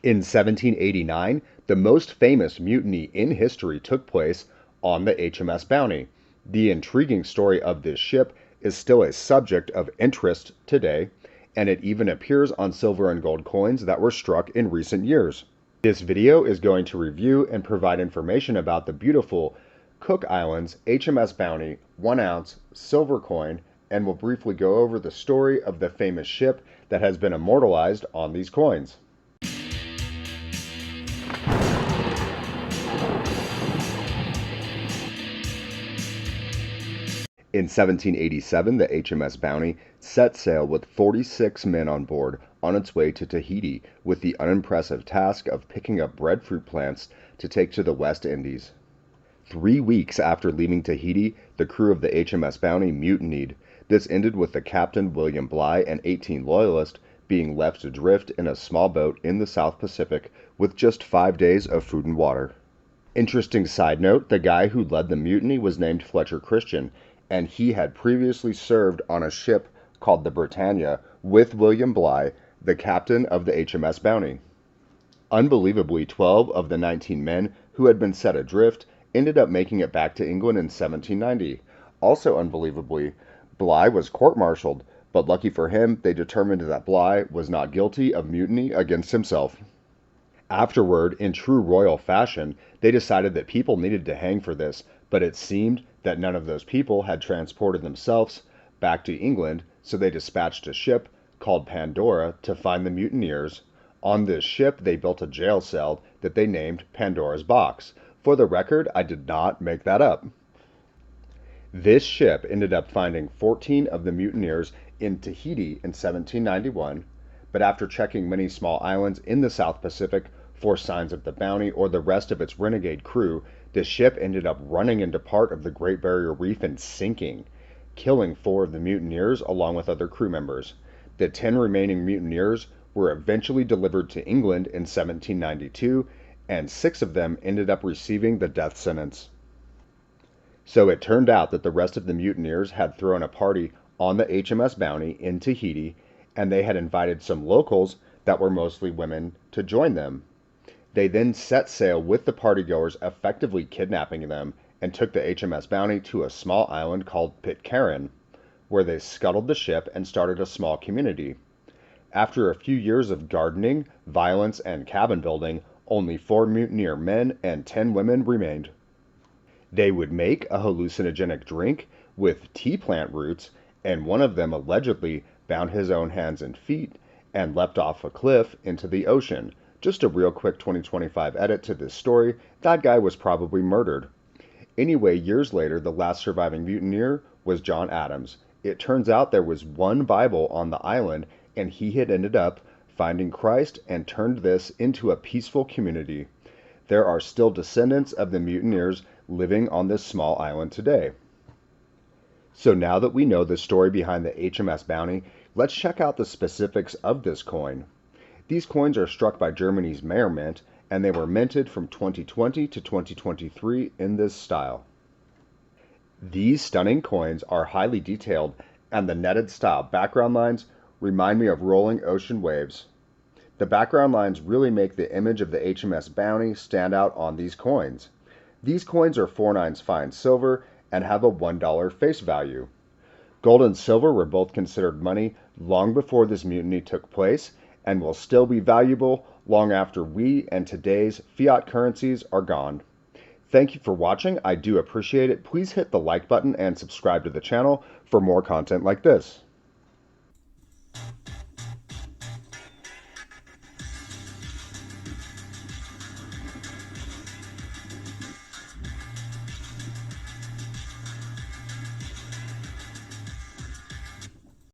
In 1789, the most famous mutiny in history took place on the HMS Bounty. The intriguing story of this ship is still a subject of interest today, and it even appears on silver and gold coins that were struck in recent years. This video is going to review and provide information about the beautiful Cook Islands HMS Bounty 1 ounce silver coin, and will briefly go over the story of the famous ship that has been immortalized on these coins. In 1787, the HMS Bounty set sail with 46 men on board on its way to Tahiti with the unimpressive task of picking up breadfruit plants to take to the West Indies. 3 weeks after leaving Tahiti, the crew of the HMS Bounty mutinied. This ended with the captain, William Bligh, and 18 loyalists being left adrift in a small boat in the South Pacific with just 5 days of food and water. Interesting side note, the guy who led the mutiny was named Fletcher Christian, and he had previously served on a ship called the Britannia with William Bligh, the captain of the HMS Bounty. Unbelievably, 12 of the 19 men who had been set adrift ended up making it back to England in 1790. Also unbelievably, Bligh was court-martialed, but lucky for him, they determined that Bligh was not guilty of mutiny against himself. Afterward, in true royal fashion, they decided that people needed to hang for this, but it seemed that none of those people had transported themselves back to England, so they dispatched a ship called Pandora to find the mutineers. On this ship, they built a jail cell that they named Pandora's Box. For the record, I did not make that up. This ship ended up finding 14 of the mutineers in Tahiti in 1791, but after checking many small islands in the South Pacific for signs of the Bounty or the rest of its renegade crew, the ship ended up running into part of the Great Barrier Reef and sinking, killing 4 of the mutineers along with other crew members. The 10 remaining mutineers were eventually delivered to England in 1792, and 6 of them ended up receiving the death sentence. So it turned out that the rest of the mutineers had thrown a party on the HMS Bounty in Tahiti, and they had invited some locals that were mostly women to join them. They then set sail with the partygoers, effectively kidnapping them, and took the HMS Bounty to a small island called Pitcairn, where they scuttled the ship and started a small community. After a few years of gardening, violence, and cabin building, only 4 mutineer men and 10 women remained. They would make a hallucinogenic drink with tea plant roots, and one of them allegedly bound his own hands and feet and leapt off a cliff into the ocean. Just a real quick 2025 edit to this story, that guy was probably murdered. Anyway, years later, the last surviving mutineer was John Adams. It turns out there was one Bible on the island, and he had ended up finding Christ and turned this into a peaceful community. There are still descendants of the mutineers living on this small island today. So now that we know the story behind the HMS Bounty, let's check out the specifics of this coin. These coins are struck by Germany's Mayer Mint, and they were minted from 2020 to 2023 in this style. These stunning coins are highly detailed, and the netted style background lines remind me of rolling ocean waves. The background lines really make the image of the HMS Bounty stand out on these coins. These coins are 4/9 fine silver and have a $1 face value. Gold and silver were both considered money long before this mutiny took place, and will still be valuable long after we and today's fiat currencies are gone. Thank you for watching. I do appreciate it. Please hit the like button and subscribe to the channel for more content like this.